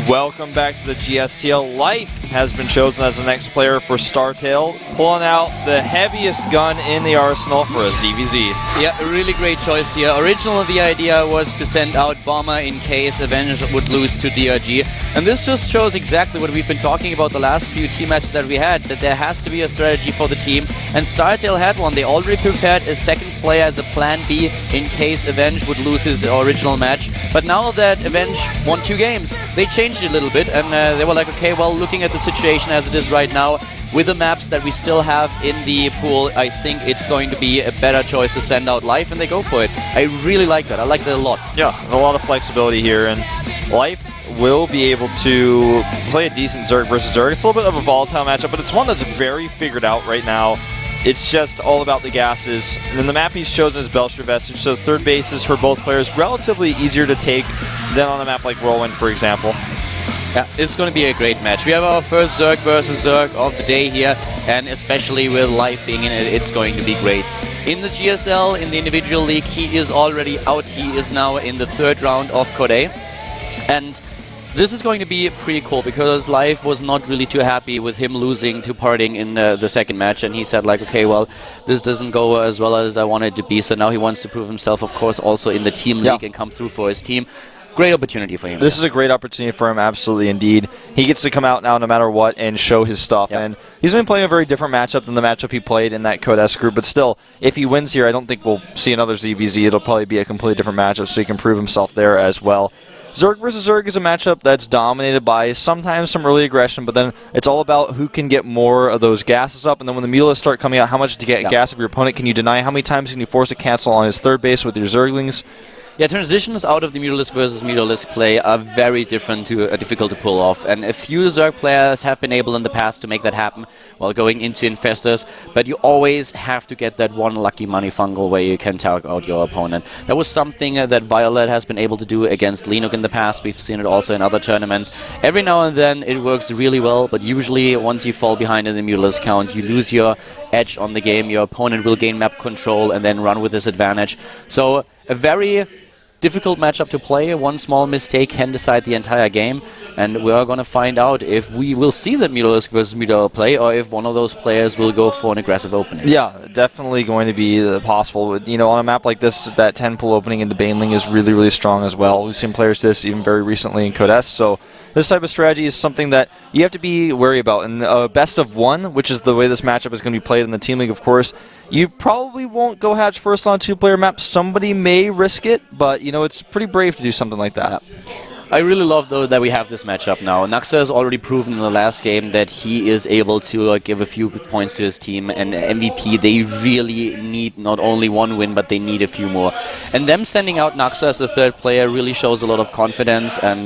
Welcome back to the GSTL. Life has been chosen as the next player for StarTale, pulling out the heaviest gun in the arsenal for a ZVZ. Yeah, a really great choice here. Originally, the idea was to send out Bomber in case Avenge would lose to DRG. And this just shows exactly what we've been talking about the last few team matches that we had, that there has to be a strategy for the team. And StarTale had one. They already prepared a second player as a plan B in case Avenge would lose his original match. But now that Avenge won 2 games, they changed it a little bit, and they were like, okay, well, looking at the situation as it is right now, with the maps that we still have in the pool, I think it's going to be a better choice to send out Life, and they go for it. I really like that. I like that a lot. Yeah, a lot of flexibility here, and Life will be able to play a decent Zerg versus Zerg. It's a little bit of a volatile matchup, but it's one that's very figured out right now. It's just all about the gases. And then the map he's chosen is Belcher Vestige, so third base is for both players relatively easier to take than on a map like Whirlwind, for example. Yeah, it's going to be a great match. We have our first Zerg versus Zerg of the day here, and especially with Life being in it, it's going to be great. In the GSL, in the individual league, he is already out. He is now in the 3rd round of Code A. And this is going to be pretty cool because Life was not really too happy with him losing to Parting in the second match, and he said like, okay, well, this doesn't go as well as I wanted it to be, so now he wants to prove himself, of course, also in the team league and come through for his team. Great opportunity for him. This is a great opportunity for him, absolutely, indeed. He gets to come out now no matter what and show his stuff. Yep. And he's been playing a very different matchup than the matchup he played in that Code S group. But still, if he wins here, I don't think we'll see another ZVZ. It'll probably be a completely different matchup, so he can prove himself there as well. Zerg versus Zerg is a matchup that's dominated by sometimes some early aggression, but then it's all about who can get more of those gases up. And then when the Mulas start coming out, how much to get gas of your opponent can you deny? How many times can you force a cancel on his third base with your Zerglings? Yeah, transitions out of the Mutalist versus Mutalist play are very difficult to pull off, and a few Zerg players have been able in the past to make that happen while going into Infestors, but you always have to get that one lucky money fungal where you can tag out your opponent. That was something that Violet has been able to do against Linux in the past. We've seen it also in other tournaments. Every now and then it works really well, but usually once you fall behind in the Mutalist count, you lose your edge on the game. Your opponent will gain map control and then run with this advantage. So a very difficult matchup to play. One small mistake can decide the entire game, and we are going to find out if we will see the Mutalist versus Mutal play or if one of those players will go for an aggressive opening. Yeah, definitely going to be possible. You know, on a map like this, that 10-pull opening into Baneling is really, really strong as well. We've seen players do this even very recently in Code S, so this type of strategy is something that you have to be wary about. And best of 1, which is the way this matchup is going to be played in the Team League, of course, you probably won't go hatch first on 2-player map. Somebody may risk it, but, you know, it's pretty brave to do something like that. I really love, though, that we have this matchup now. Naxxo has already proven in the last game that he is able to give a few points to his team, and MVP, they really need not only one win, but they need a few more. And them sending out Naxxo as the 3rd player really shows a lot of confidence and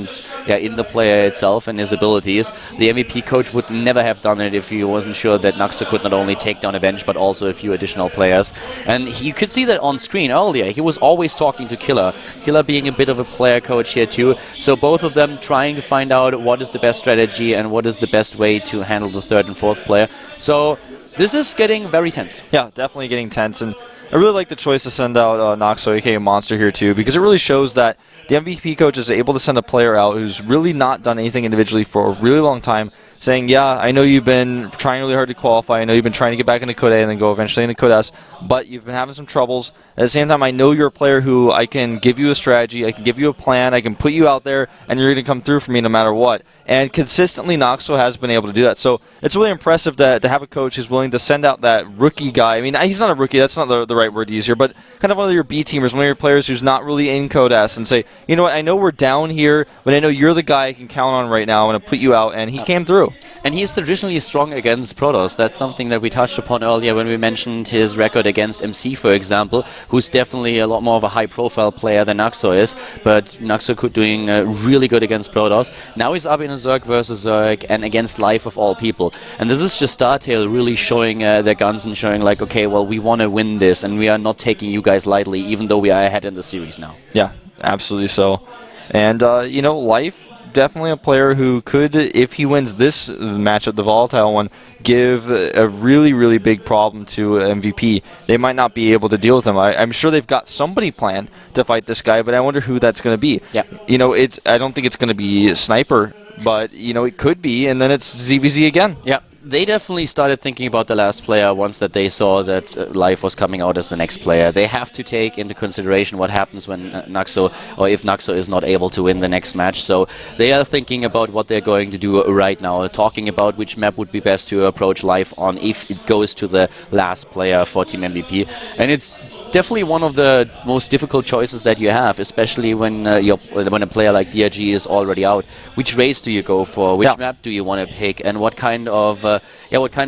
in the player itself and his abilities. The MVP coach would never have done it if he wasn't sure that Naxxo could not only take down Avenge, but also a few additional players. And you could see that on screen earlier. He was always talking to Killer. Killer being a bit of a player coach here too. So both of them trying to find out what is the best strategy and what is the best way to handle the 3rd and 4th player. So this is getting very tense. Yeah, definitely getting tense. And I really like the choice to send out Naxxo, aka Monster, here too, because it really shows that the MVP coach is able to send a player out who's really not done anything individually for a really long time, saying, yeah, I know you've been trying really hard to qualify, I know you've been trying to get back into Code A and then go eventually into Code S, but you've been having some troubles. At the same time, I know you're a player who I can give you a strategy, I can give you a plan, I can put you out there, and you're going to come through for me no matter what. And consistently, Naxxo has been able to do that. So it's really impressive to have a coach who's willing to send out that rookie guy. I mean, he's not a rookie, that's not the right word to use here, but kind of one of your B-teamers, one of your players who's not really in Code S, and say, you know what, I know we're down here, but I know you're the guy I can count on right now. I'm going to put you out, and he came through. And he's traditionally strong against Protoss. That's something that we touched upon earlier when we mentioned his record against MC, for example, who's definitely a lot more of a high-profile player than Naxxo is, but Naxxo doing really good against Protoss. Now he's up in a Zerg versus Zerg and against Life of all people. And this is just StarTale really showing their guns and showing like, okay, well, we want to win this, and we are not taking you guys lightly, even though we are ahead in the series now. Yeah, absolutely so. And, you know, Life definitely a player who could, if he wins this matchup, the volatile one, give a really, really big problem to MVP. They might not be able to deal with him. I'm sure they've got somebody planned to fight this guy, but I wonder who that's going to be. Yeah. You know, I don't think it's going to be Sniper, but, you know, it could be, and then it's ZVZ again. Yeah. They definitely started thinking about the last player once that they saw that Life was coming out as the next player. They have to take into consideration what happens when Naxo, or if Naxo is not able to win the next match. So they are thinking about what they're going to do right now, talking about which map would be best to approach Life on if it goes to the last player for Team MVP. And it's definitely one of the most difficult choices that you have, especially when when a player like DRG is already out. Which race do you go for? Which map do you want to pick? And what kind of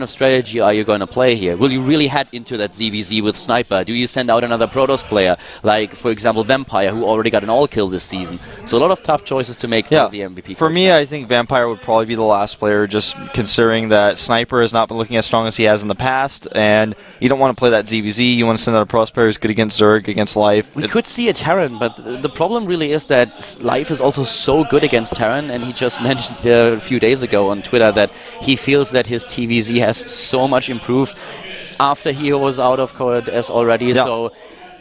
strategy are you going to play here? Will you really head into that ZVZ with Sniper? Do you send out another Protoss player, like, for example, Vampire, who already got an all-kill this season? So a lot of tough choices to make for the MVP. For me, I think Vampire would probably be the last player, just considering that Sniper has not been looking as strong as he has in the past, and you don't want to play that ZVZ. You want to send out a Protoss player who's good against Zerg, against Life. We could see a Terran, but the problem really is that Life is also so good against Terran, and he just mentioned a few days ago on Twitter that he feels that his TVZ has so much improved after he was out of Code S already. Yeah. So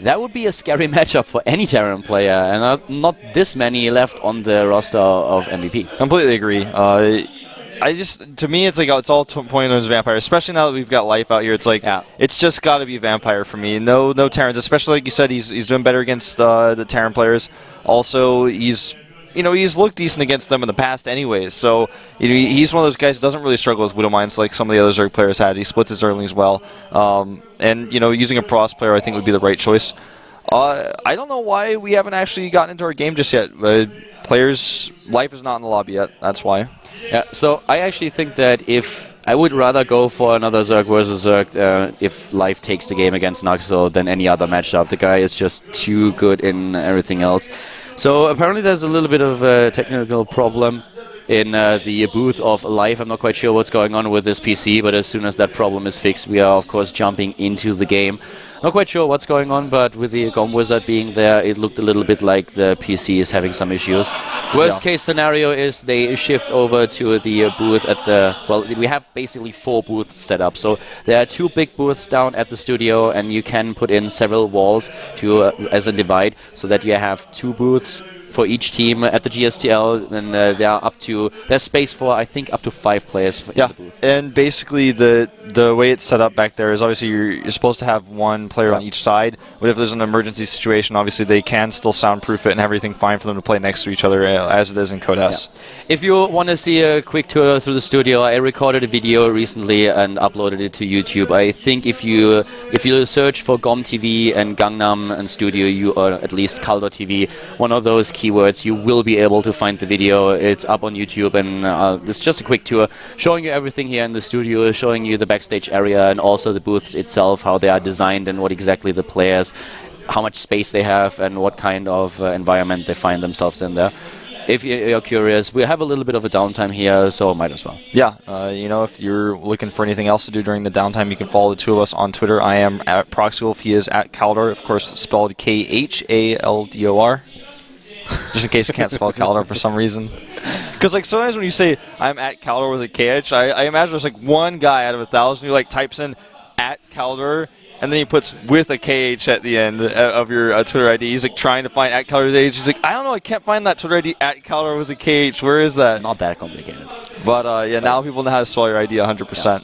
that would be a scary matchup for any Terran player, and not this many left on the roster of MVP. Completely agree. To me, it's like it's all pointing towards Vampire, especially now that we've got Life out here. It's like it's just got to be Vampire for me. No Terrans, especially like you said, he's doing better against the Terran players. Also, he's looked decent against them in the past anyways. So he's one of those guys who doesn't really struggle with Widow Mines like some of the other Zerg players has. He splits his Zerglings well. And using a Pross player I think would be the right choice. I don't know why we haven't actually gotten into our game just yet. Players' Life is not in the lobby yet. That's why. Yeah, so I actually think that if I would rather go for another Zerg versus Zerg if Life takes the game against Naxo than any other matchup. The guy is just too good in everything else. So apparently there's a little bit of a technical problem in the booth of Life. I'm not quite sure what's going on with this PC, but as soon as that problem is fixed, we are of course jumping into the game. Not quite sure what's going on, but with the GOM Wizard being there, it looked a little bit like the PC is having some issues. Worst case scenario is they shift over to the booth at the... Well, we have basically 4 booths set up. So there are 2 big booths down at the studio, and you can put in several walls to as a divide, so that you have 2 booths for each team at the GSTL, and there's space for I think up to 5 players in the booth. And basically the way it's set up back there is obviously you're supposed to have one player on each side, but if there's an emergency situation, obviously they can still soundproof it and everything fine for them to play next to each other as it is in Code S. If you want to see a quick tour through the studio, I recorded a video recently and uploaded it to YouTube. I think if you search for GOMTV and Gangnam and Studio, or at least Caldo.tv, one of those keywords, you will be able to find the video. It's up on YouTube, and it's just a quick tour showing you everything here in the studio, showing you the backstage area and also the booths itself, how they are designed and what exactly the players, how much space they have and what kind of environment they find themselves in there. If you're curious, we have a little bit of a downtime here, so might as well. Yeah, if you're looking for anything else to do during the downtime, you can follow the two of us on Twitter. I am at ProxyWolf. He is at Kaldor, of course, spelled Khaldor. Just in case you can't spell Kaldor for some reason. Because sometimes when you say I'm at Kaldor with a KH, I imagine there's one guy out of 1,000 who types in at Kaldor, and then he puts with a KH at the end of your Twitter ID. He's trying to find at Kaldor's age. He's I don't know, I can't find that Twitter ID at Kaldor with a KH. Where is that? Not that complicated. But now people know how to spell your ID 100%. Yeah.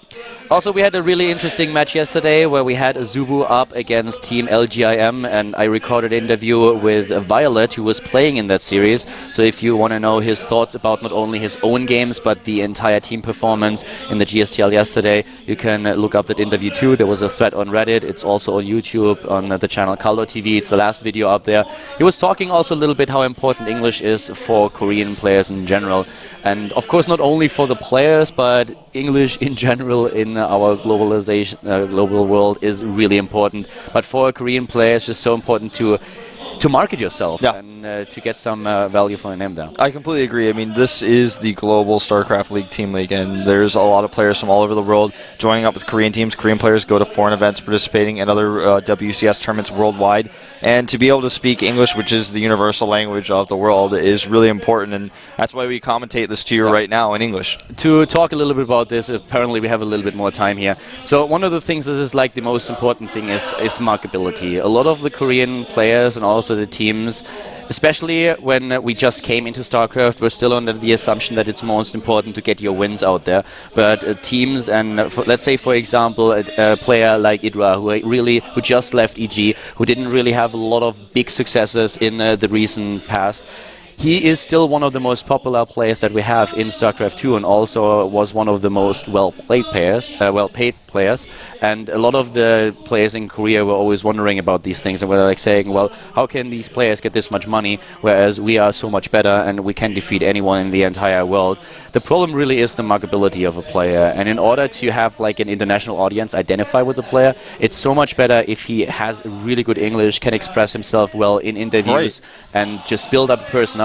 Also, we had a really interesting match yesterday where we had Zubu up against Team LGIM, and I recorded an interview with Violet, who was playing in that series. So if you want to know his thoughts about not only his own games, but the entire team performance in the GSTL yesterday, you can look up that interview too. There was a thread on Reddit. It's also on YouTube on the channel Caldo.tv. It's the last video up there. He was talking also a little bit how important English is for Korean players in general. And of course, not only for the players, but English in general in our globalization, global world is really important. But for a Korean player, it's just so important to market yourself and to get some value for your name there. I completely agree. I mean, this is the global StarCraft League team league, and there's a lot of players from all over the world joining up with Korean teams. Korean players go to foreign events, participating in other WCS tournaments worldwide, And to be able to speak English, which is the universal language of the world, is really important. And that's why we commentate this to you right now in English. To talk a little bit about this, apparently we have a little bit more time here. So one of the things that is like the most important thing is marketability. A lot of the Korean players and also the teams, especially when we just came into StarCraft, we're still under the assumption that it's most important to get your wins out there. But teams and let's say, for example, a player like Idra, who just left EG, who didn't really have a lot of big successes in the recent past. He is still one of the most popular players that we have in StarCraft 2, and also was one of the most well-paid players. And a lot of the players in Korea were always wondering about these things, and were like saying, well, how can these players get this much money, whereas we are so much better and we can defeat anyone in the entire world? The problem really is the marketability of a player, and in order to have like an international audience identify with the player, it's so much better if he has really good English, can express himself well in interviews, and just build up a personality.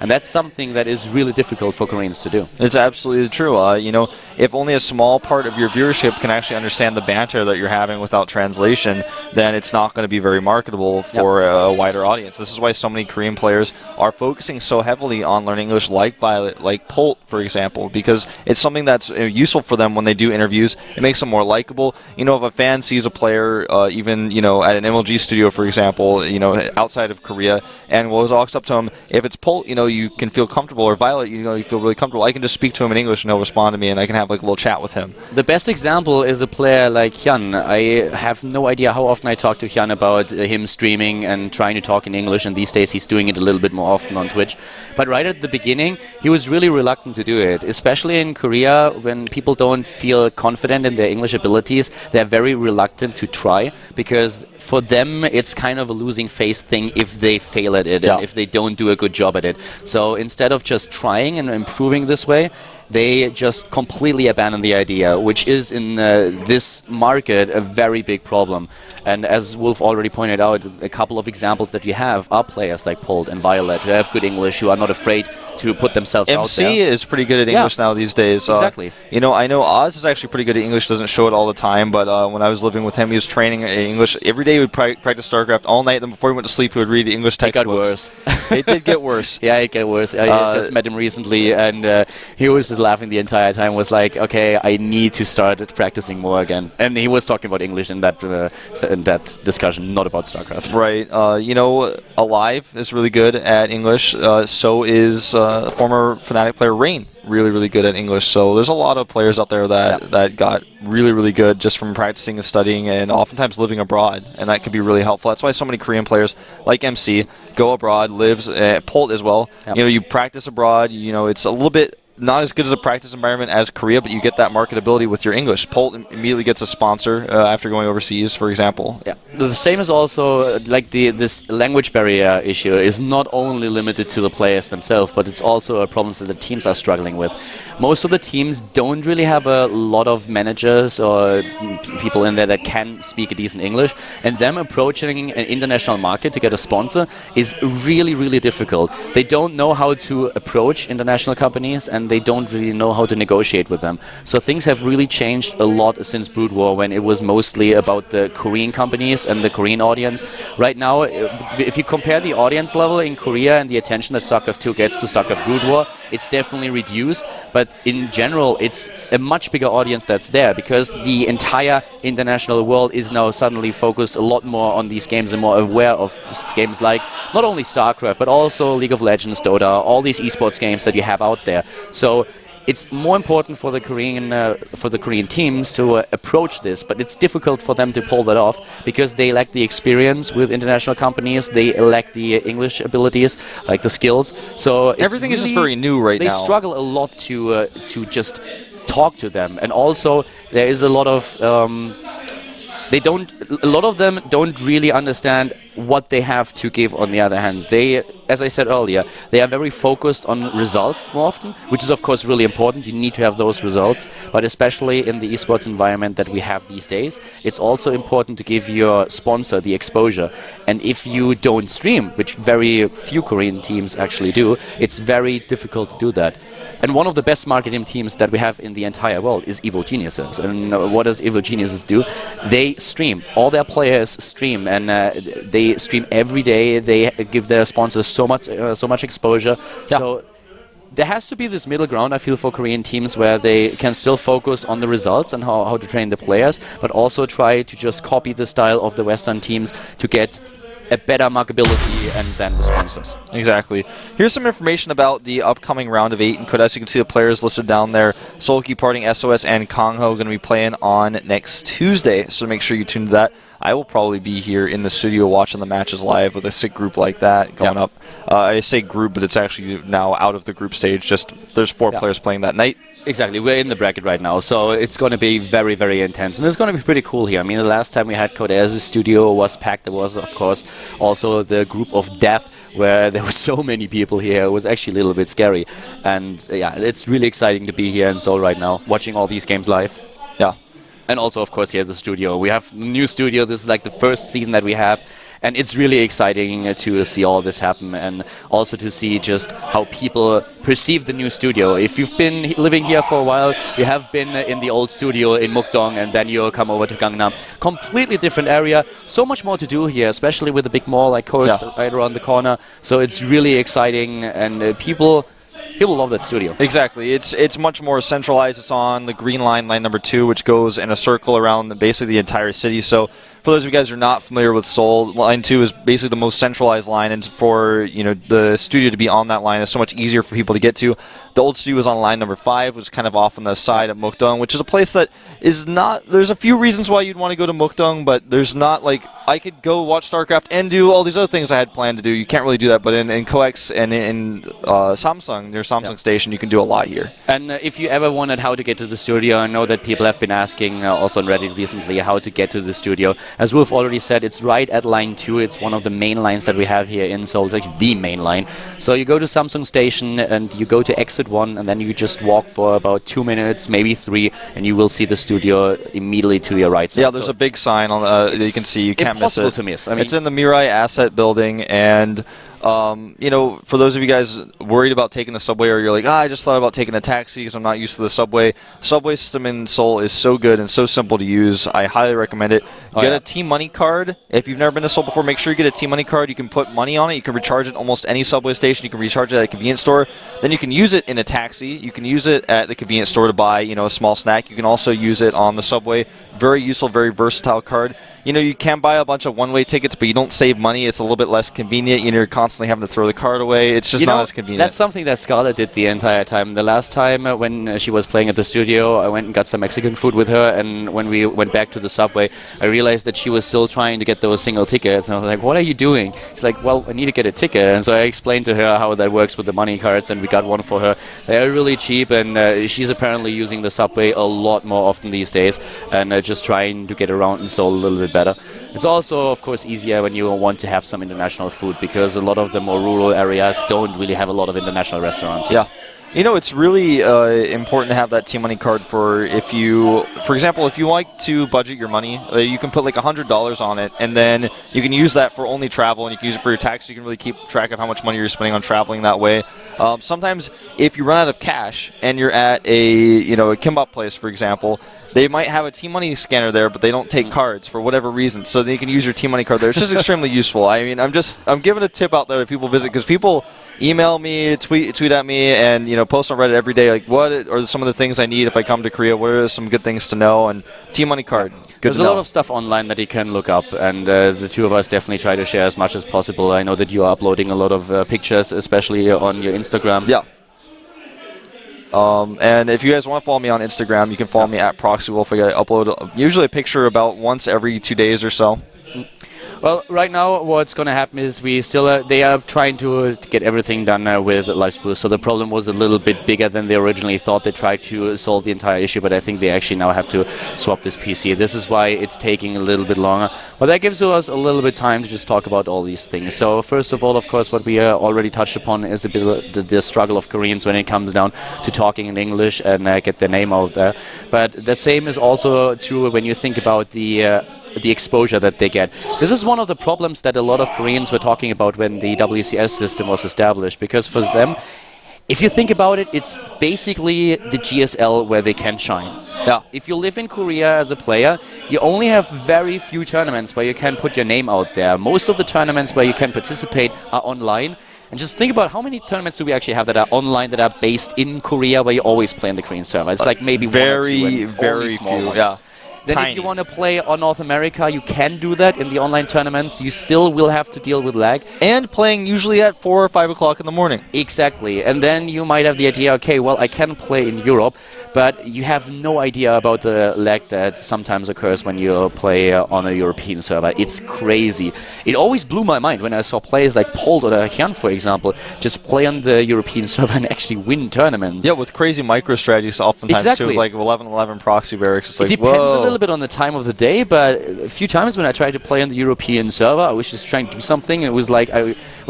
And that's something that is really difficult for Koreans to do. It's absolutely true. You know, if only a small part of your viewership can actually understand the banter that you're having without translation, then it's not going to be very marketable for a wider audience. This is why so many Korean players are focusing so heavily on learning English, like Violet, like Polt, for example, because it's something that's useful for them when they do interviews. It makes them more likable. You know, if a fan sees a player, even, you know, at an MLG studio, for example, you know, outside of Korea, and walks up to him, if it's Polt, you know, you can feel comfortable, or Violet, you know, you feel really comfortable. I can just speak to him in English and he'll respond to me, and I can have like a little chat with him. The best example is a player like Hyun. I have no idea how often I talk to Hyun about him streaming and trying to talk in English, and these days he's doing it a little bit more often on Twitch. But right at the beginning, he was really reluctant to do it, especially in Korea. When people don't feel confident in their English abilities, they're very reluctant to try, because for them it's kind of a losing face thing if they fail at it and if they don't do a good job at it. So instead of just trying and improving this way, they just completely abandon the idea, which is in this market a very big problem. And as Wolf already pointed out, a couple of examples that you have are players like Polt and Violet, who have good English, who are not afraid to put themselves out there. MC is pretty good at English now these days. Exactly. You know, I know Oz is actually pretty good at English, doesn't show it all the time, but when I was living with him, he was training English. Every day he would practice StarCraft all night, then before he went to sleep, he would read English textbooks. It got worse. It did get worse. Yeah, it got worse. I just met him recently, and he was just laughing the entire time, was like, okay, I need to start practicing more again. And he was talking about English in that discussion, not about StarCraft. Right. You know, Alive is really good at English. So is former Fnatic player Rain. Really, really good at English. So there's a lot of players out there that got really, really good just from practicing and studying, and oftentimes living abroad. And that can be really helpful. That's why so many Korean players like MC go abroad, lives Polt as well. You know, you practice abroad. You know, it's a little bit not as good as a practice environment as Korea, but you get that marketability with your English. Polt immediately gets a sponsor after going overseas, for example. Yeah, the same is also like this language barrier issue is not only limited to the players themselves, but it's also a problem that the teams are struggling with. Most of the teams don't really have a lot of managers or people in there that can speak a decent English, and them approaching an international market to get a sponsor is really, really difficult. They don't know how to approach international companies, and they don't really know how to negotiate with them. So things have really changed a lot since Brood War, when it was mostly about the Korean companies and the Korean audience. Right now, if you compare the audience level in Korea and the attention that StarCraft 2 gets to StarCraft Brood War, it's definitely reduced, but in general it's a much bigger audience that's there, because the entire international world is now suddenly focused a lot more on these games and more aware of games like not only StarCraft but also League of Legends, Dota, all these esports games that you have out there. So it's more important for the Korean teams to approach this, but it's difficult for them to pull that off because they lack the experience with international companies. They lack the English abilities, like the skills. So everything is just very new right now. They struggle a lot to just talk to them, and also there is a lot of a lot of them don't really understand what they have to give. On the other hand, they, as I said earlier, they are very focused on results more often, which is of course really important. You need to have those results, but especially in the esports environment that we have these days, it's also important to give your sponsor the exposure. And if you don't stream, which very few Korean teams actually do, it's very difficult to do that. And one of the best marketing teams that we have in the entire world is Evil Geniuses. And what does Evil Geniuses do? They stream. All their players stream, and they they stream every day. They give their sponsors so much exposure. Yeah. So there has to be this middle ground, I feel, for Korean teams where they can still focus on the results and how to train the players, but also try to just copy the style of the Western teams to get a better markability and then the sponsors. Exactly. Here's some information about the upcoming round of 8 in Korea. As you can see, the players listed down there. Seoulki, Parting, SOS, and Kangho going to be playing on next Tuesday, so make sure you tune to that. I will probably be here in the studio watching the matches live with a sick group like that going up. I say group, but it's actually now out of the group stage. Just there's 4 players playing that night. Exactly. We're in the bracket right now, so it's going to be very, very intense. And it's going to be pretty cool here. I mean, the last time we had Code's studio was packed. There was, of course, also the group of death, where there were so many people here. It was actually a little bit scary. And yeah, it's really exciting to be here in Seoul right now, watching all these games live. Yeah. And also, of course, here at the studio. We have a new studio. This is like the first season that we have. And it's really exciting to see all this happen, and also to see just how people perceive the new studio. If you've been living here for a while, you have been in the old studio in Mukdong, and then you come over to Gangnam. Completely different area. So much more to do here, especially with a big mall like Coex right around the corner. So it's really exciting, and people love that studio. Exactly. It's much more centralized. It's on the green line, line number 2, which goes in a circle around basically the entire city. So for those of you guys who are not familiar with Seoul, line 2 is basically the most centralized line, and for the studio to be on that line is so much easier for people to get to. The old studio was on line number 5, which is kind of off on the side of Mukdong, which is a place that is not. There's a few reasons why you'd want to go to Mukdong, but there's not like I could go watch StarCraft and do all these other things I had planned to do. You can't really do that, but in Coex and in Samsung, near Samsung Station, you can do a lot here. And if you ever wondered how to get to the studio, I know that people have been asking also on Reddit recently how to get to the studio. As Wolf already said, it's right at line 2. It's one of the main lines that we have here in Seoul. It's actually the main line. So you go to Samsung Station and you go to exit 1, and then you just walk for about 2 minutes, maybe 3, and you will see the studio immediately to your right side. Yeah, there's a big sign on that you can see. You can't miss it. Impossible to miss. I mean, it's in the Mirai Asset Building, and for those of you guys worried about taking the subway, or you're like, I just thought about taking a taxi because I'm not used to the subway. Subway system in Seoul is so good and so simple to use. I highly recommend it. Get a T-Money card. If you've never been to Seoul before, make sure you get a T-Money card. You can put money on it. You can recharge it at almost any subway station. You can recharge it at a convenience store. Then you can use it in a taxi. You can use it at the convenience store to buy, a small snack. You can also use it on the subway. Very useful, very versatile card. You can buy a bunch of one-way tickets, but you don't save money. It's a little bit less convenient. You're constantly having to throw the card away. It's just not as convenient. That's something that Scarlett did the entire time. The last time when she was playing at the studio, I went and got some Mexican food with her, and when we went back to the subway, I realized that she was still trying to get those single tickets, and I was like, what are you doing? She's like, well, I need to get a ticket. And so I explained to her how that works with the money cards, and we got one for her. They're really cheap, and she's apparently using the subway a lot more often these days, and just trying to get around in Seoul a little bit better. It's also, of course, easier when you want to have some international food, because a lot of the more rural areas don't really have a lot of international restaurants here. Yeah. It's really important to have that T-Money card for example, if you like to budget your money, you can put like $100 on it, and then you can use that for only travel, and you can use it for your tax. You can really keep track of how much money you're spending on traveling that way. Sometimes if you run out of cash and you're at a kimbap place, for example, they might have a T-Money scanner there, but they don't take cards for whatever reason. So then you can use your T-Money card there. It's just extremely useful. I mean, I'm giving a tip out there to people visit, because people email me, tweet at me, and post on Reddit every day, like, what are some of the things I need if I come to Korea? What are some good things to know? And T-Money card. There's a lot of stuff online that you can look up, and the two of us definitely try to share as much as possible. I know that you are uploading a lot of pictures, especially on your Instagram. Yeah. And if you guys want to follow me on Instagram, you can follow me at ProxyWolf. I upload usually a picture about once every 2 days or so. Well, right now what's going to happen is they are trying to get everything done with LiveSpruce. So the problem was a little bit bigger than they originally thought. They tried to solve the entire issue, but I think they actually now have to swap this PC. This is why it's taking a little bit longer. But that gives us a little bit of time to just talk about all these things. So first of all, of course, what we already touched upon is a bit of the struggle of Koreans when it comes down to talking in English and get their name out there. But the same is also true when you think about the exposure that they get. This is one of the problems that a lot of Koreans were talking about when the WCS system was established, because for them If you think about it, it's basically the GSL where they can shine. Yeah. If you live in Korea as a player, you only have very few tournaments where you can put your name out there. Most of the tournaments where you can participate are online. And just think about how many tournaments do we actually have that are online, that are based in Korea, where you always play on the Korean server. It's like maybe one or two, and very only small few. ones. Yeah. Then Tiny. if you want to play on North America, you can do that in the online tournaments. You still will have to deal with lag. And playing usually at 4 or 5 o'clock in the morning. Exactly. And then you might have the idea, okay, well, I can play in Europe, but you have no idea about the lag that sometimes occurs when you play on a European server. It's crazy. It always blew my mind when I saw players like Pold or Hyun, for example, just play on the European server and actually win tournaments. Yeah, with crazy micro strategies oftentimes Exactly. too, like 11-11 proxy barracks. It's like, It depends whoa. a little bit on the time of the day, but a few times when I tried to play on the European server, I was just trying to do something, and it was like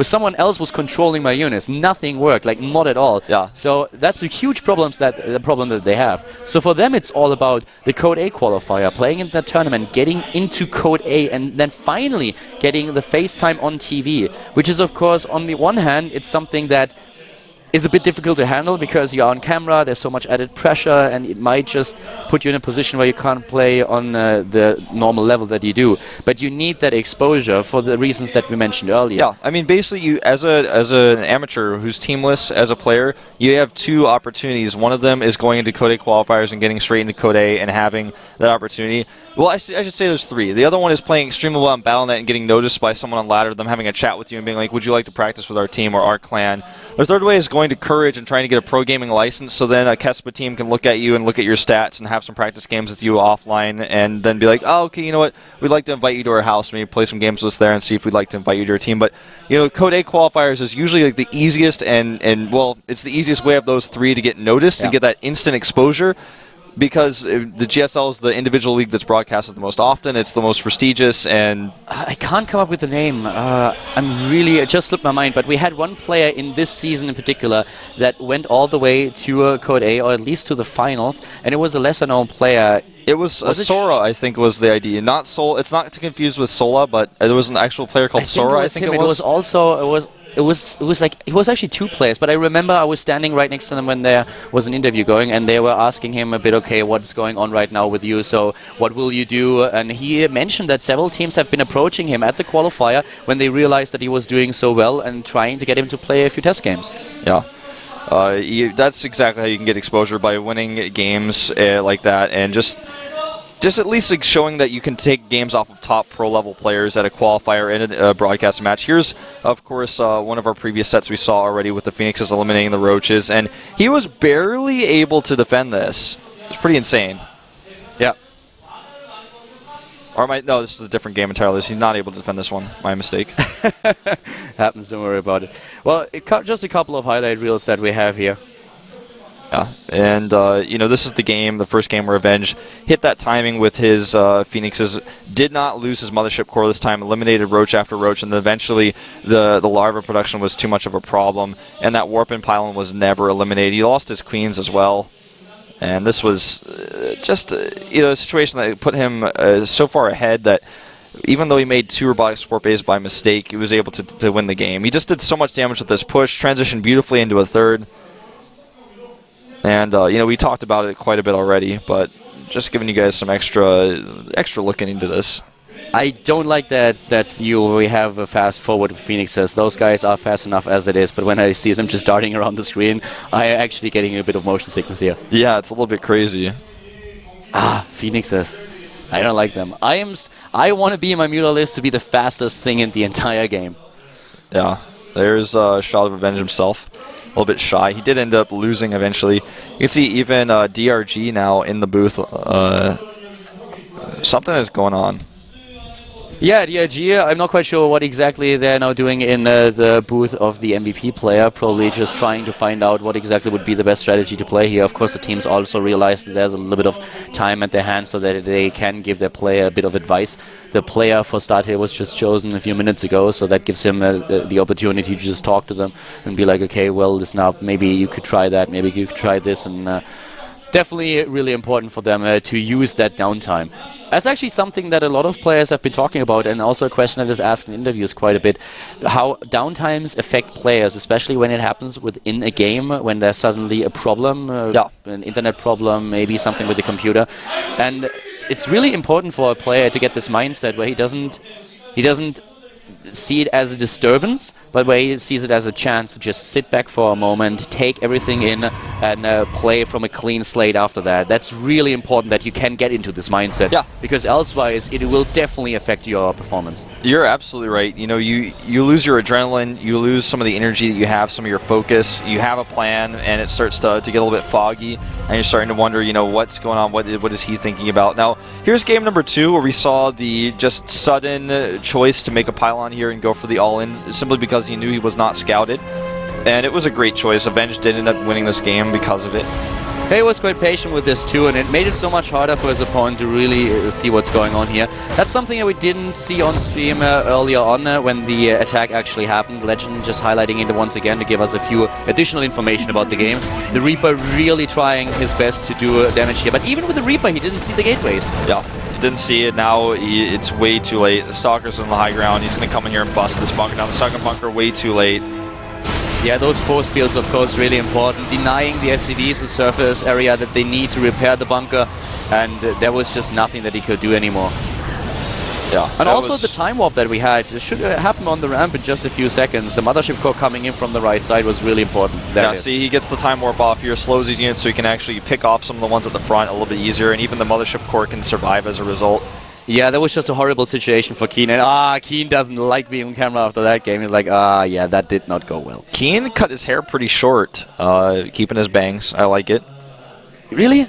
someone else was controlling my units. Nothing worked, like not at all. Yeah. So that's a huge problem that they have. So for them, it's all about the Code A qualifier, playing in that tournament, getting into Code A, and then finally getting the FaceTime on TV, which is, of course, on the one hand, it's something that is a bit difficult to handle because you're on camera, there's so much added pressure, and it might just put you in a position where you can't play on the normal level that you do. But you need that exposure for the reasons that we mentioned earlier. Yeah, I mean, basically, you as an amateur who's teamless as a player, you have two opportunities. One of them is going into Code A qualifiers and getting straight into Code A and having that opportunity. Well, I should say there's three. The other one is playing extremely well on Battle.net and getting noticed by someone on ladder, them having a chat with you and being like, would you like to practice with our team or our clan? The third way is going to Courage and trying to get a pro gaming license, so then a Kespa team can look at you and look at your stats and have some practice games with you offline, and then be like, oh, okay, you know what, we'd like to invite you to our house, maybe play some games with us there and see if we'd like to invite you to our team. But, you know, Code A qualifiers is usually like the easiest and well, it's the easiest way of those three to get noticed and get that instant exposure. Because the GSL is the individual league that's broadcasted the most often. It's the most prestigious, and I can't come up with the name. I'm really, it just slipped my mind. But we had one player in this season in particular that went all the way to Code A, or at least to the finals, and it was a lesser-known player. It was Sora, I think, was the idea. Not Sol. It's not to confuse with Sola, but there was an actual player called Sora. I think it was. It was actually two players, but I remember I was standing right next to them when there was an interview going, and they were asking him a bit, okay, what's going on right now with you? So what will you do? And he mentioned that several teams have been approaching him at the qualifier when they realized that he was doing so well and trying to get him to play a few test games. Yeah. That's exactly how you can get exposure, by winning games like that, and just at least like showing that you can take games off of top pro-level players at a qualifier in a broadcast match. Here's, of course, one of our previous sets we saw already with the Phoenixes eliminating the Roaches, and he was barely able to defend this. It's pretty insane. Yeah. Or no, this is a different game entirely. He's not able to defend this one. My mistake. Happens, don't worry about it. Well, just a couple of highlight reels that we have here. Yeah, and you know, this is the game, the first game where Revenge hit that timing with his Phoenixes, did not lose his mothership core this time, eliminated Roach after Roach, and then eventually the larva production was too much of a problem, and that Warp and Pylon was never eliminated. He lost his queens as well, and this was just you know, a situation that put him so far ahead that even though he made 2 robotic support bays by mistake, he was able to win the game. He just did so much damage with this push, transitioned beautifully into a third. And, you know, we talked about it quite a bit already, but just giving you guys some extra looking into this. I don't like that view where we have a fast forward with Phoenixes. Those guys are fast enough as it is, but when I see them just darting around the screen, I am actually getting a bit of motion sickness here. Yeah, it's a little bit crazy. Phoenixes. I don't like them. I want to be in my Mutalisk to be the fastest thing in the entire game. Yeah, there's Shot of Revenge himself. A little bit shy. He did end up losing eventually. You can see even DRG now in the booth. Something is going on. Yeah, DRG, I'm not quite sure what exactly they're now doing in the booth of the MVP player. Probably just trying to find out what exactly would be the best strategy to play here. Of course, the teams also realize that there's a little bit of time at their hands so that they can give their player a bit of advice. The player for StarTale was just chosen a few minutes ago, so that gives him the opportunity to just talk to them and be like, okay, well, listen up, maybe you could try that, maybe you could try this, and definitely really important for them to use that downtime. That's actually something that a lot of players have been talking about, and also a question that is asked in interviews quite a bit. How downtimes affect players, especially when it happens within a game, when there's suddenly a problem, an internet problem, maybe something with the computer. And it's really important for a player to get this mindset where he doesn't see it as a disturbance, but where he sees it as a chance to just sit back for a moment, take everything in, and play from a clean slate after that. That's really important that you can get into this mindset. Yeah. Because elsewise, it will definitely affect your performance. You're absolutely right. You know, you lose your adrenaline, you lose some of the energy that you have, some of your focus. You have a plan, and it starts to get a little bit foggy, and you're starting to wonder, you know, what's going on, what is he thinking about? Now, here's game number 2, where we saw the just sudden choice to make a pylon here and go for the all-in, simply because he knew he was not scouted. And it was a great choice. Avenge did end up winning this game because of it. He was quite patient with this too, and it made it so much harder for his opponent to really see what's going on here. That's something that we didn't see on stream earlier on when the attack actually happened. Legend just highlighting it once again to give us a few additional information about the game. The Reaper really trying his best to do damage here, but even with the Reaper, he didn't see the gateways. Yeah, didn't see it. Now it's way too late. The Stalker's on the high ground. He's going to come in here and bust this bunker down. The second bunker way too late. Yeah, those force fields, of course, really important. Denying the SCVs the surface area that they need to repair the bunker, and there was just nothing that he could do anymore. Yeah, and also the time warp that we had should happen on the ramp in just a few seconds. The Mothership Core coming in from the right side was really important. Yeah, see, he gets the time warp off here, slows these units so he can actually pick off some of the ones at the front a little bit easier, and even the Mothership Core can survive as a result. Yeah, that was just a horrible situation for Keen. And Keen doesn't like being on camera after that game. He's like, yeah, that did not go well. Keen cut his hair pretty short, keeping his bangs. I like it. Really?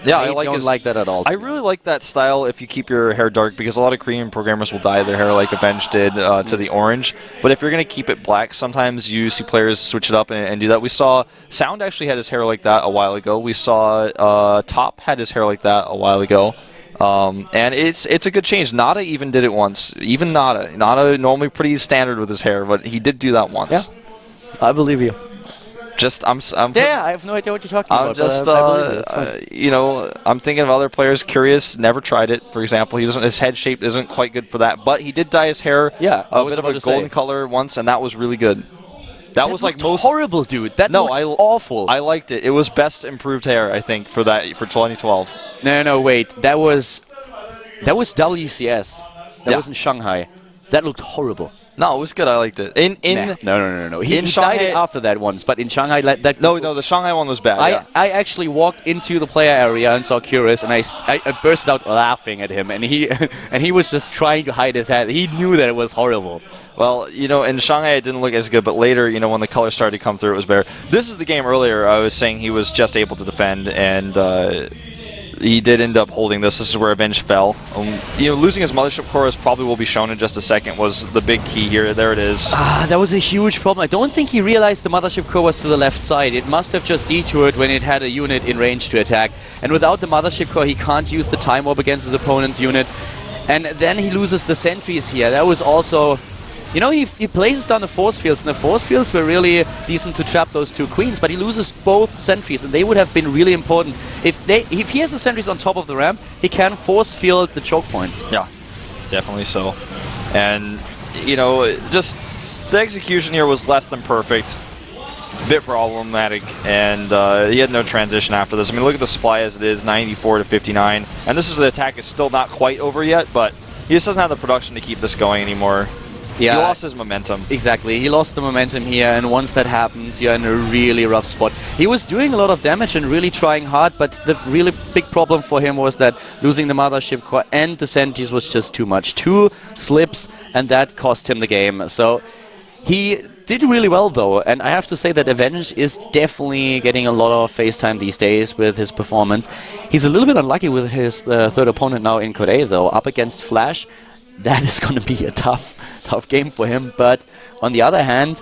Yeah, I don't like that at all. I really like that style if you keep your hair dark, because a lot of Korean programmers will dye their hair like Avenge did to the orange. But if you're going to keep it black, sometimes you see players switch it up and do that. We saw Sound actually had his hair like that a while ago. We saw Top had his hair like that a while ago. And it's a good change. Nada even did it once. Even Nada. Nada normally pretty standard with his hair, but he did do that once. Yeah, I believe you. I have no idea what you're talking about. I'm just, you know, I'm thinking of other players. Curious, never tried it. For example, his head shape isn't quite good for that, but he did dye his hair a bit of a golden color once, and that was really good. That was like most horrible, dude. That looked awful. I liked it. It was best improved hair, I think, for 2012. No, wait. That was WCS. That was in Shanghai. That looked horrible. No, it was good. I liked it. No. He dyed it after that once, but in Shanghai, No, the Shanghai one was bad. I actually walked into the player area and saw Curious, and I burst out laughing at him, and he was just trying to hide his head. He knew that it was horrible. Well, you know, in Shanghai it didn't look as good, but later, you know, when the color started to come through, it was better. This is the game earlier I was saying he was just able to defend, and he did end up holding this. This is where Avenge fell. You know, losing his Mothership Core, as probably will be shown in just a second, was the big key here. There it is. That was a huge problem. I don't think he realized the Mothership Core was to the left side. It must have just detoured when it had a unit in range to attack. And without the Mothership Core, he can't use the time warp against his opponent's units. And then he loses the sentries here. That was also... You know, he places down the force fields, and the force fields were really decent to trap those two queens, but he loses both sentries, and they would have been really important. If he has the sentries on top of the ramp, he can force field the choke points. Yeah, definitely so. And, you know, just the execution here was less than perfect. A bit problematic, and he had no transition after this. I mean, look at the supply as it is, 94 to 59. And this is the attack is still not quite over yet, but he just doesn't have the production to keep this going anymore. Yeah, he lost his momentum. Exactly. He lost the momentum here, and once that happens, you're in a really rough spot. He was doing a lot of damage and really trying hard, but the really big problem for him was that losing the Mothership Core and the sentries was just too much. 2 slips, and that cost him the game. So he did really well, though, and I have to say that Avenge is definitely getting a lot of FaceTime these days with his performance. He's a little bit unlucky with his third opponent now in Code A, though. Up against Flash, that is going to be a tough game for him, but on the other hand,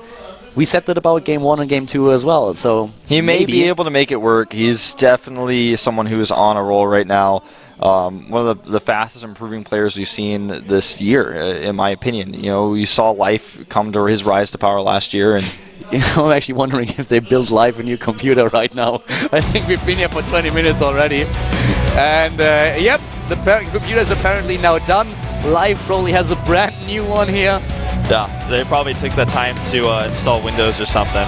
we said that about Game 1 and Game 2 as well, so he may be able to make it work. He's definitely someone who is on a roll right now. One of the fastest improving players we've seen this year, in my opinion. You know, we saw Life come to his rise to power last year, and you know, I'm actually wondering if they build Live a new computer right now. I think we've been here for 20 minutes already. And, yep, The computer is apparently now done. Live probably has a brand new one here. Yeah, they probably took the time to install Windows or something.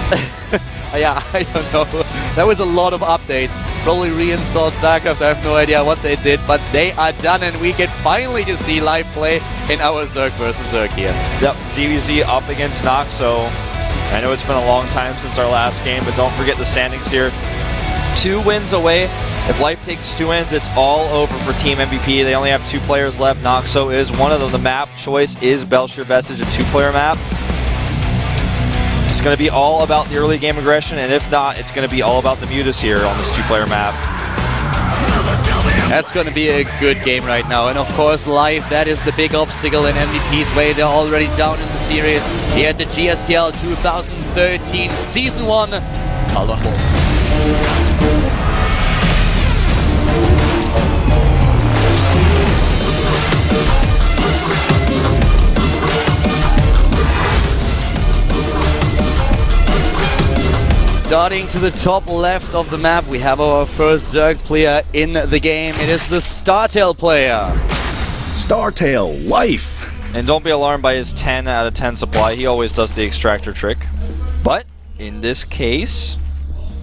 Yeah, I don't know. That was a lot of updates. Probably reinstalled StarCraft. I have no idea what they did, but they are done, and we get finally to see live play in our Zerg versus Zerg here. Yep, ZVZ up against Noxo. I know it's been a long time since our last game, but don't forget the standings here. 2 wins away. If Life takes 2 wins, it's all over for Team MVP. They only have 2 players left. Noxo is one of them. The map choice is Belshire Vestige, a 2-player map. It's going to be all about the early game aggression, and if not, it's going to be all about the Mutas here on this 2-player map. That's going to be a good game right now. And of course, Live, that is the big obstacle in MVP's way. They're already down in the series here at the GSTL 2013 Season 1. Called Wolf. Starting to the top left of the map, we have our first Zerg player in the game. It is the StarTale player. StarTale Life. And don't be alarmed by his 10 out of 10 supply. He always does the extractor trick. But in this case,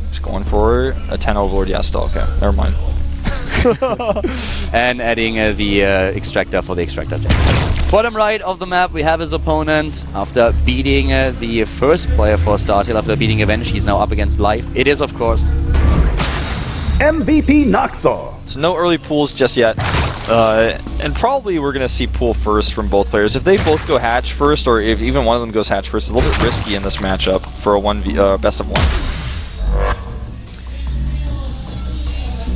he's going for a 10 Overlord. Yeah, still okay. Never mind. And adding the extractor for the extractor check. Bottom right of the map, we have his opponent. After beating the first player for StarTale, after beating Avenge, he's now up against Life. It is, of course, MVP Noxo. So no early pools just yet. And probably we're going to see pool first from both players. If they both go hatch first, or if even one of them goes hatch first, it's a little bit risky in this matchup for a 1v best of 1.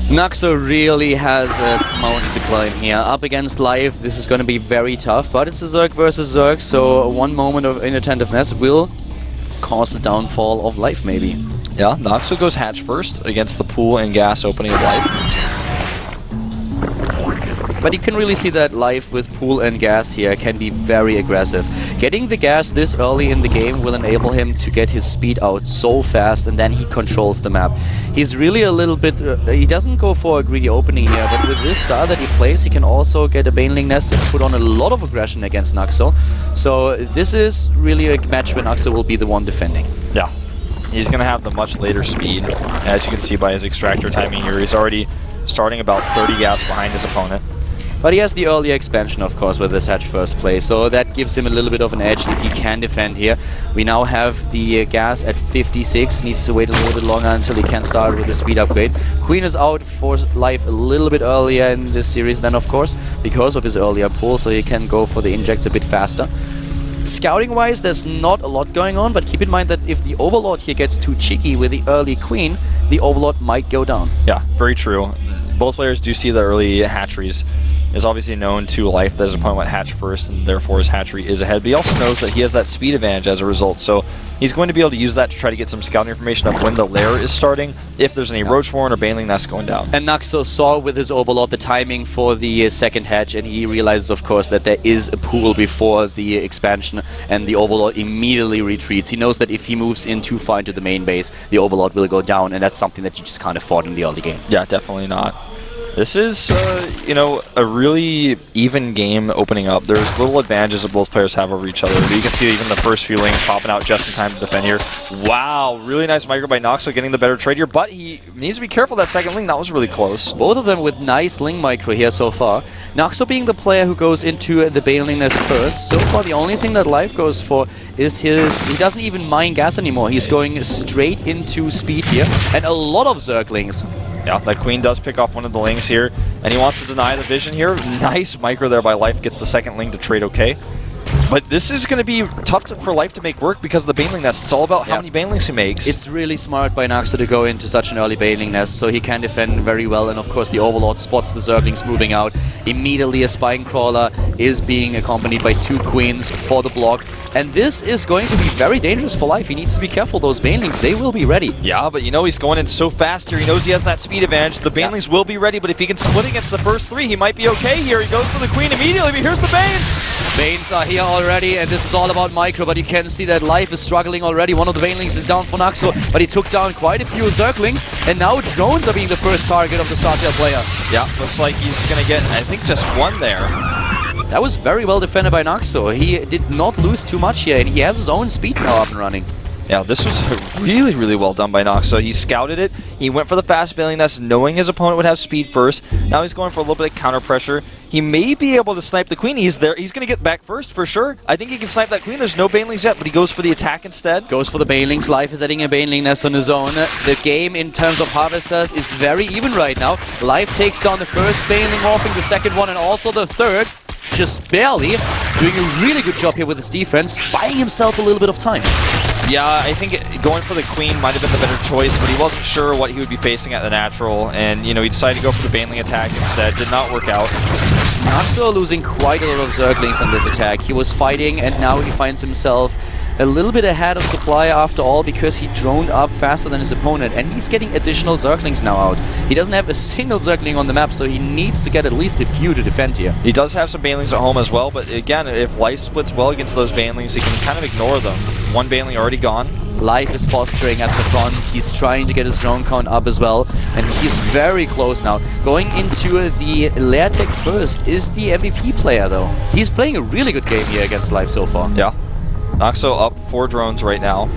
Noxo really has a mountain to climb here. Up against Live, this is going to be very tough, but it's a Zerg versus Zerg, so one moment of inattentiveness will cause the downfall of Life, maybe. Yeah, Noxo goes hatch first against the pool and gas opening of Life. But you can really see that Life with pool and gas here can be very aggressive. Getting the gas this early in the game will enable him to get his speed out so fast, and then he controls the map. He's really a little bit... he doesn't go for a greedy opening here, but with this star that he plays, he can also get a Baneling Nest and put on a lot of aggression against Noxo. So this is really a match where Noxo will be the one defending. Yeah. He's going to have the much later speed, as you can see by his extractor timing here. He's already starting about 30 gas behind his opponent. But he has the earlier expansion, of course, with this hatch first play, so that gives him a little bit of an edge if he can defend here. We now have the gas at 56, needs to wait a little bit longer until he can start with the speed upgrade. Queen is out for Life a little bit earlier in this series then, of course, because of his earlier pull, so he can go for the injects a bit faster. Scouting-wise, there's not a lot going on, but keep in mind that if the Overlord here gets too cheeky with the early Queen, the Overlord might go down. Yeah, very true. Both players do see the early hatcheries. Is obviously known to Life that his opponent went hatch first, and therefore his hatchery is ahead. But he also knows that he has that speed advantage as a result, so he's going to be able to use that to try to get some scouting information of when the lair is starting, if there's any Roach Warren or Baneling Nest going down. And Noxo saw with his Overlord the timing for the second hatch, and he realizes, of course, that there is a pool before the expansion, and the Overlord immediately retreats. He knows that if he moves in too far into the main base, the Overlord will go down, and that's something that you just can't afford in the early game. Yeah, definitely not. This is, you know, a really even game opening up. There's little advantages that both players have over each other. You can see even the first few lings popping out just in time to defend here. Wow, really nice micro by Noxo getting the better trade here, but he needs to be careful that second ling. That was really close. Both of them with nice ling micro here so far. Noxo being the player who goes into the Baneling Nest first. So far, the only thing that Life goes for is his... He doesn't even mine gas anymore. He's going straight into speed here, and a lot of Zerglings. Yeah, that Queen does pick off one of the lings here, and he wants to deny the vision here. Nice micro there by Life, gets the second ling to trade okay. But this is going to be tough for Life to make work because of the Baneling Nest. It's all about how many Banelings he makes. It's really smart by Noxo to go into such an early Baneling Nest, so he can defend very well, and of course the Overlord spots the Zerglings moving out. Immediately a Spine Crawler is being accompanied by 2 Queens for the block, and this is going to be very dangerous for Life. He needs to be careful. Those Banelings, they will be ready. Yeah, but you know he's going in so fast here. He knows he has that speed advantage. The Banelings will be ready, but if he can split against the first 3, he might be okay here. He goes for the Queen immediately, but here's the Banes! Banes are here already, and this is all about Micro, but you can see that Life is struggling already. One of the Banelings is down for Naxo, but he took down quite a few Zerglings, and now drones are being the first target of the StarTale player. Yeah, looks like he's going to get, I think, just one there. That was very well defended by Naxo. He did not lose too much here, and he has his own speed now up and running. Yeah, this was really, really well done by Naxo. He scouted it. He went for the fast Baneling Nest, knowing his opponent would have speed first. Now he's going for a little bit of counter pressure. He may be able to snipe the Queen. He's there. He's going to get back first for sure. I think he can snipe that Queen. There's no Banelings yet, but he goes for the attack instead. Goes for the Banelings. Life is adding a Baneling Nest on his own. The game in terms of Harvesters is very even right now. Life takes down the first Baneling, morphing the second one, and also the third. Just barely. Doing a really good job here with his defense, buying himself a little bit of time. Yeah, I think going for the Queen might have been the better choice, but he wasn't sure what he would be facing at the natural, and you know, he decided to go for the Baneling attack instead. Did not work out. Naxo losing quite a lot of Zerglings in this attack. He was fighting, and now he finds himself a little bit ahead of supply after all, because he droned up faster than his opponent, and he's getting additional Zerglings now out. He doesn't have a single Zergling on the map, so he needs to get at least a few to defend here. He does have some Banelings at home as well, but again, if Life splits well against those Banelings, he can kind of ignore them. One Baneling already gone. Life is posturing at the front. He's trying to get his drone count up as well, and he's very close now. Going into the lair tech first is the MVP player, though. He's playing a really good game here against Life so far. Yeah. Naxo up 4 drones right now.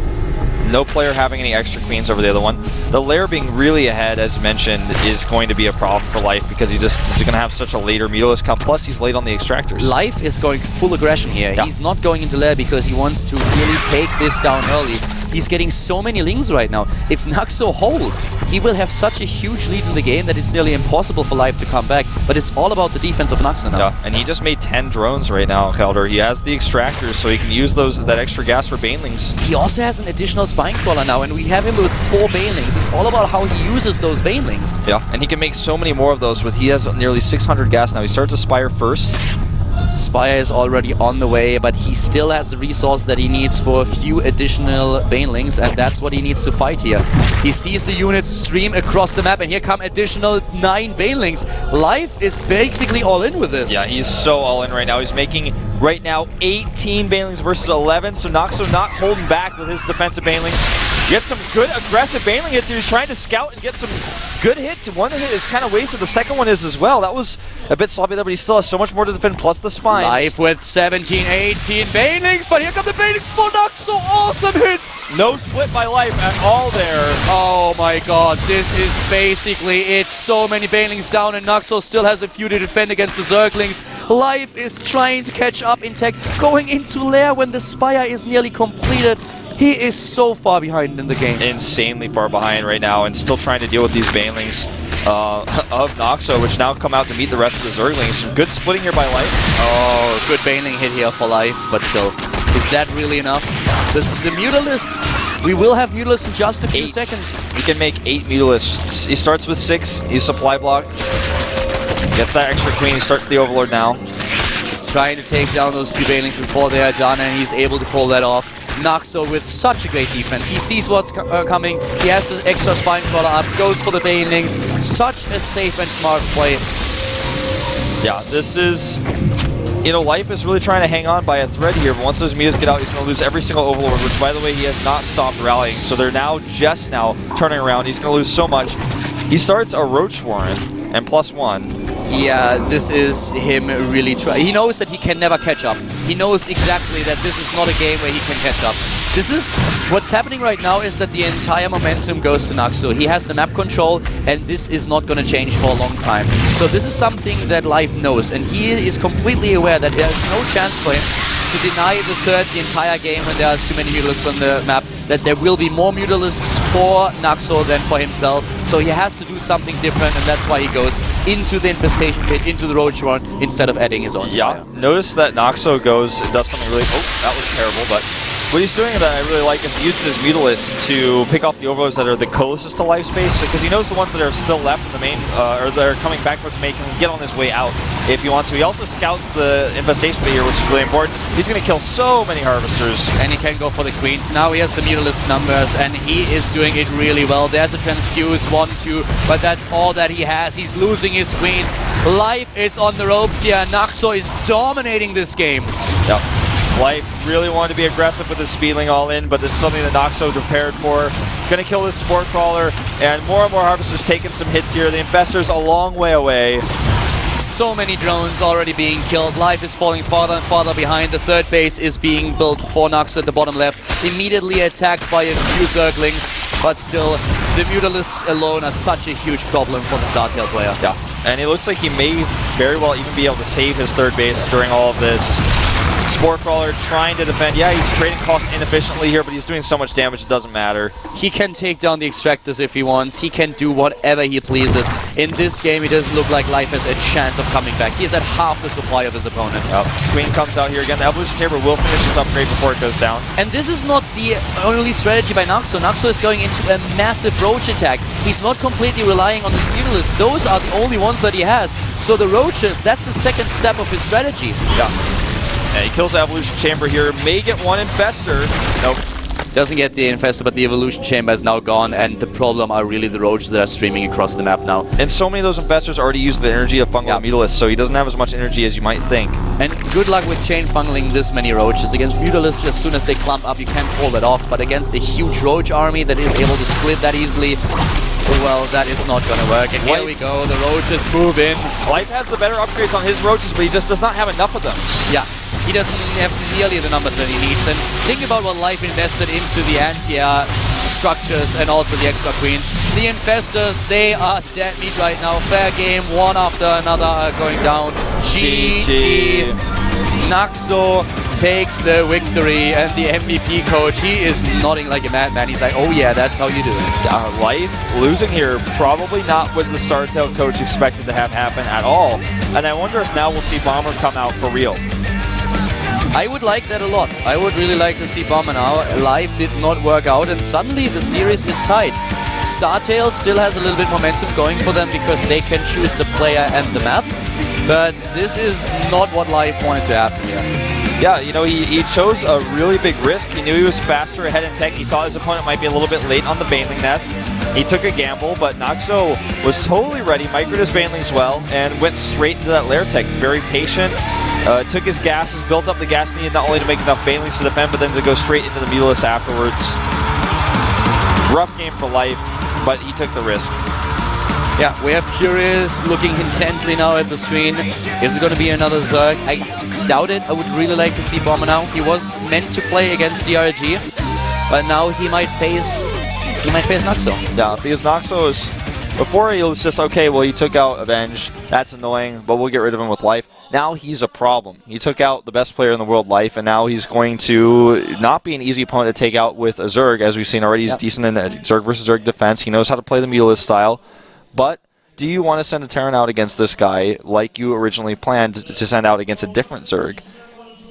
No player having any extra queens over the other one. The lair being really ahead, as mentioned, is going to be a problem for Life because he just is going to have such a later Mutalisk come. Plus, he's late on the extractors. Life is going full aggression here. Yeah. He's not going into lair because he wants to really take this down early. He's getting so many lings right now. If Naxo holds, he will have such a huge lead in the game that it's nearly impossible for Life to come back. But it's all about the defense of Naxo now. Yeah, and he just made 10 drones right now, Kelder. He has the extractors, so he can use that extra gas for Banelings. He also has an additional Spine Crawler now, and we have him with 4 Banelings. It's all about how he uses those Banelings. Yeah, and he can make so many more of those. He has nearly 600 gas now. He starts Aspire first. Spire is already on the way, but he still has the resource that he needs for a few additional Banelings, and that's what he needs to fight here. He sees the units stream across the map, and here come additional 9 Banelings. Life is basically all in with this. Yeah, he's so all in right now. He's making, right now, 18 Banelings versus 11, so Naxo not holding back with his defensive Banelings. Gets some good aggressive Baneling hits here. He's trying to scout and get some good hits. One hit is kind of wasted. The second one is as well. That was a bit sloppy there, but he still has so much more to defend, plus the spines. Life with 17, 18 Banelings, but here come the Banelings for Naxo. Awesome hits! No split by Life at all there. Oh my god, this is basically it. So many Banelings down, and Naxo still has a few to defend against the Zerglings. Life is trying to catch up in tech, going into lair when the Spire is nearly completed. He is so far behind in the game. Insanely far behind right now, and still trying to deal with these Banelings of Naxo, which now come out to meet the rest of the Zerglings. Some good splitting here by Life. Oh, good Baneling hit here for Life, but still, is that really enough? The Mutalisks, we will have Mutalisks in just a few seconds. He can make 8 Mutalisks. He starts with 6. He's supply blocked. Gets that extra queen. He starts the Overlord now. He's trying to take down those few Banelings before they are done, and he's able to pull that off. Naxo with such a great defense. He sees what's coming. He has his extra Spine Crawler up, goes for the Banelings. Such a safe and smart play. Yeah, this is... You know, Life is really trying to hang on by a thread here, but once those Mutas get out, he's going to lose every single Overlord, which, by the way, he has not stopped rallying. So they're now just now turning around. He's going to lose so much. He starts a Roach Warren and +1. Yeah, this is him really trying. He knows that he can never catch up. He knows exactly that this is not a game where he can catch up. This is... What's happening right now is that the entire momentum goes to Naxo. He has the map control, and this is not going to change for a long time. So this is something that Life knows, and he is completely aware that there's no chance for him to deny the entire game when there's too many Mutalisks on the map, that there will be more Mutalisks for Naxo than for himself. So he has to do something different, and that's why he goes into the Infestation Pit, into the Roach Run, instead of adding his own Spire. Yeah, notice that Naxo does something really... Oh, that was terrible, but What he's doing that I really like is he uses his Mutalisk to pick off the overlords that are the closest to life space, because he knows the ones that are still left in the main, or that are coming back towards the main, can get on his way out if he wants to. He also scouts the infestation bit here, which is really important. He's going to kill so many harvesters. And he can go for the queens. Now he has the Mutalisk numbers, and he is doing it really well. There's a transfuse, 1-2, but that's all that he has. He's losing his queens. Life is on the ropes here. Naxo is dominating this game. Yep. Life really wanted to be aggressive with his speedling all in, but this is something that Naxo prepared for. Gonna kill this Sport Crawler, and more harvesters taking some hits here. The Infester's a long way away. So many drones already being killed. Life is falling farther and farther behind. The third base is being built for Naxo at the bottom left. Immediately attacked by a few Zerglings, but still, the Mutalisks alone are such a huge problem for the StarTale player. Yeah, and it looks like he may very well even be able to save his third base during all of this. Spore Crawler trying to defend. Yeah, he's trading costs inefficiently here, but he's doing so much damage it doesn't matter. He can take down the Extractors if he wants. He can do whatever he pleases. In this game, it doesn't look like Life has a chance of coming back. He is at half the supply of his opponent. Yep. Queen comes out here again. The Evolution Chamber will finish his upgrade before it goes down. And this is not the only strategy by Naxo. Naxo is going into a massive Roach attack. He's not completely relying on this Mutalisk. Those are the only ones that he has. So the Roaches, that's the second step of his strategy. Yeah. And he kills the Evolution Chamber here. May get one Infester. Nope. Doesn't get the Infestor, but the Evolution Chamber is now gone, and the problem are really the Roaches that are streaming across the map now. And so many of those Infestors already use the energy of Fungal Mutalisk, so he doesn't have as much energy as you might think. And good luck with chain funneling this many Roaches. Against Mutalisk, as soon as they clump up, you can't pull that off, but against a huge Roach army that is able to split that easily, well, that is not gonna work. And here we go, the Roaches move in. Life has the better upgrades on his Roaches, but he just does not have enough of them. Yeah. He doesn't have nearly the numbers that he needs. And think about what Life invested into the anti-air structures and also the extra queens. The Infestors, they are dead meat right now. Fair game, one after another are going down. GG. Naxo takes the victory, and the MVP coach, he is nodding like a madman. He's like, oh yeah, that's how you do it. Life losing here, probably not what the StarTale coach expected to have happen at all. And I wonder if now we'll see Bomber come out for real. I would like that a lot. I would really like to see Bomber now. Life did not work out, and suddenly the series is tied. StarTale still has a little bit momentum going for them because they can choose the player and the map, but this is not what Life wanted to happen here. Yeah, you know, he chose a really big risk. He knew he was faster ahead in tech. He thought his opponent might be a little bit late on the Baneling Nest. He took a gamble, but Naxo was totally ready, microed his Banelings well, and went straight into that Lair tech. Very patient. Took his gases, built up the gas needed not only to make enough Banelings to defend, but then to go straight into the Mutalisk afterwards. Rough game for Life, but he took the risk. Yeah, we have Curious looking intently now at the screen. Is it going to be another Zerg? I doubt it. I would really like to see Bomber now. He was meant to play against DRG, but now he might face Naxo. Yeah, because Naxo is... Before he was just, okay, well, he took out Avenge. That's annoying, but we'll get rid of him with Life. Now he's a problem. He took out the best player in the world, Life, and now he's going to not be an easy opponent to take out with a Zerg. As we've seen already, he's decent in Zerg versus Zerg defense. He knows how to play the Mutalisk style. But do you want to send a Terran out against this guy like you originally planned to send out against a different Zerg?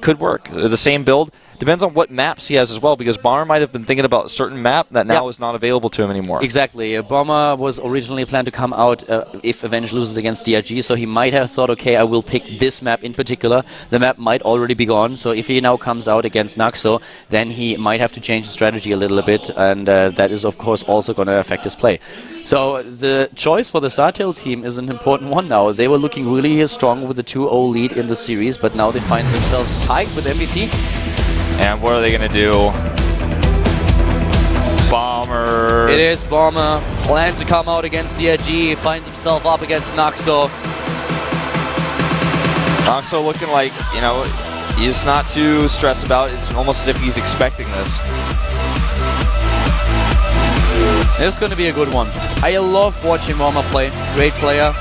Could work. The same build. Depends on what maps he has as well, because Bomber might have been thinking about a certain map that now is not available to him anymore. Exactly. Bomber was originally planned to come out if Avenge loses against DRG, so he might have thought, okay, I will pick this map in particular. The map might already be gone, so if he now comes out against Naxo, then he might have to change his strategy a little bit, and that is, of course, also going to affect his play. So the choice for the StarTale team is an important one now. They were looking really strong with the 2-0 lead in the series, but now they find themselves tied with MVP. And what are they going to do? Bomber. It is Bomber. Plans to come out against DRG. Finds himself up against Naxo. Naxo looking like, you know, he's not too stressed about it. It's almost as if he's expecting this. This is going to be a good one. I love watching Bomber play. Great player.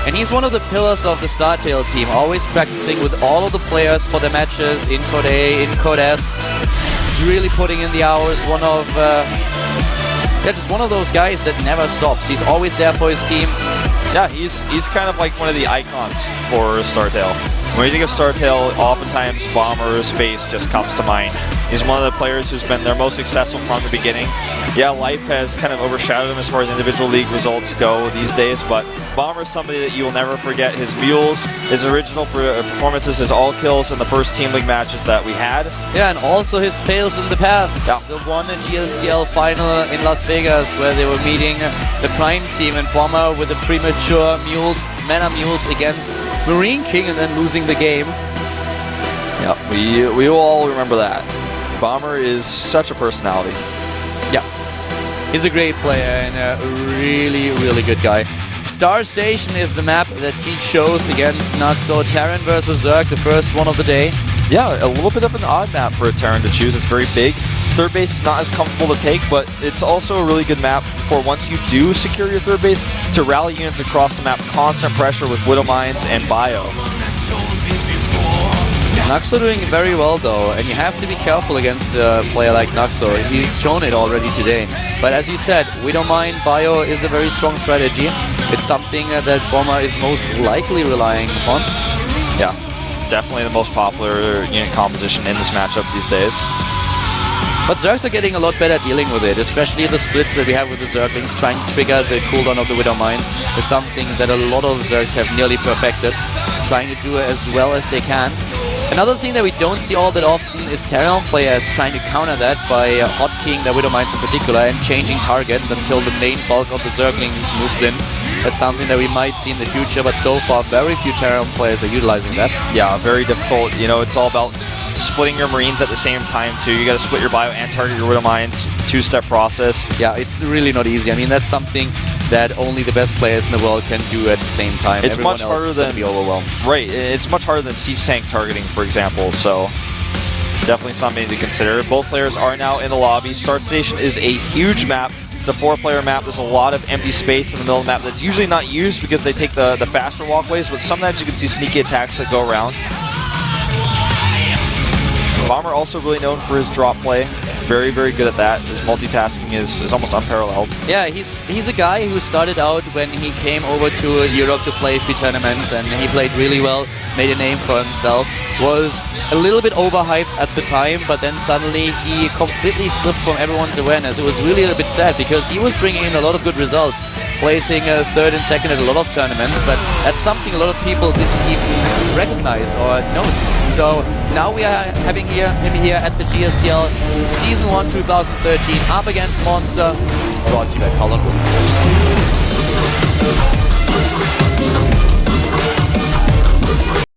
And he's one of the pillars of the StarTale team, always practicing with all of the players for the matches in Code A, in Code S. He's really putting in the hours. Just one of those guys that never stops. He's always there for his team. Yeah, he's kind of like one of the icons for StarTale. When you think of StarTale, oftentimes Bomber's face just comes to mind. He's one of the players who's been their most successful from the beginning. Yeah, life has kind of overshadowed him as far as individual league results go these days, but Bomber is somebody that you will never forget. His mules, his original performances, his all kills in the first team league matches that we had. Yeah, and also his fails in the past. Yeah. The one GSTL final in Las Vegas where they were meeting the Prime team and Bomber with the premature mules, mana mules against Marine King and then losing the game. Yeah, we will all remember that. Bomber is such a personality. Yeah, he's a great player and a really, really good guy. Star Station is the map that he chose against Naxo. Terran versus Zerg, the first one of the day. Yeah, a little bit of an odd map for a Terran to choose. It's very big. Third base is not as comfortable to take, but it's also a really good map for once you do secure your third base to rally units across the map. Constant pressure with Widow Mines and Bio. Naxo doing very well though, and you have to be careful against a player like Naxo. He's shown it already today. But as you said, we don't mind. Bio is a very strong strategy. It's something that Bomber is most likely relying upon. Yeah, definitely the most popular unit composition in this matchup these days. But Zergs are getting a lot better dealing with it, especially the splits that we have with the Zerglings. Trying to trigger the cooldown of the Widow Mines is something that a lot of Zergs have nearly perfected, trying to do it as well as they can. Another thing that we don't see all that often is Terran players trying to counter that by hotkeying the Widow Mines in particular and changing targets until the main bulk of the Zerglings moves in. That's something that we might see in the future, but so far very few Terran players are utilizing that. Yeah, very difficult. You know, it's all about splitting your Marines at the same time too. You got to split your Bio and target your Widow Mines. Two-step process. Yeah, it's really not easy. I mean, that's something that only the best players in the world can do at the same time. It's Everyone much else harder is gonna than be overwhelmed. Right, it's much harder than siege tank targeting, for example. So definitely something to consider. Both players are now in the lobby. Start Station is a huge map. It's a 4-player map. There's a lot of empty space in the middle of the map that's usually not used because they take the faster walkways, but sometimes you can see sneaky attacks that go around. Bomber also really known for his drop play. Very, very good at that. His multitasking is almost unparalleled. Yeah, he's a guy who started out when he came over to Europe to play a few tournaments, and he played really well, made a name for himself. Was a little bit overhyped at the time, but then suddenly he completely slipped from everyone's awareness. It was really a bit sad because he was bringing in a lot of good results, placing third and second at a lot of tournaments, but that's something a lot of people didn't even recognize or note. So now we are having him here at the GSTL Season 1 2013 up against Monster, brought to you by Colin Wood.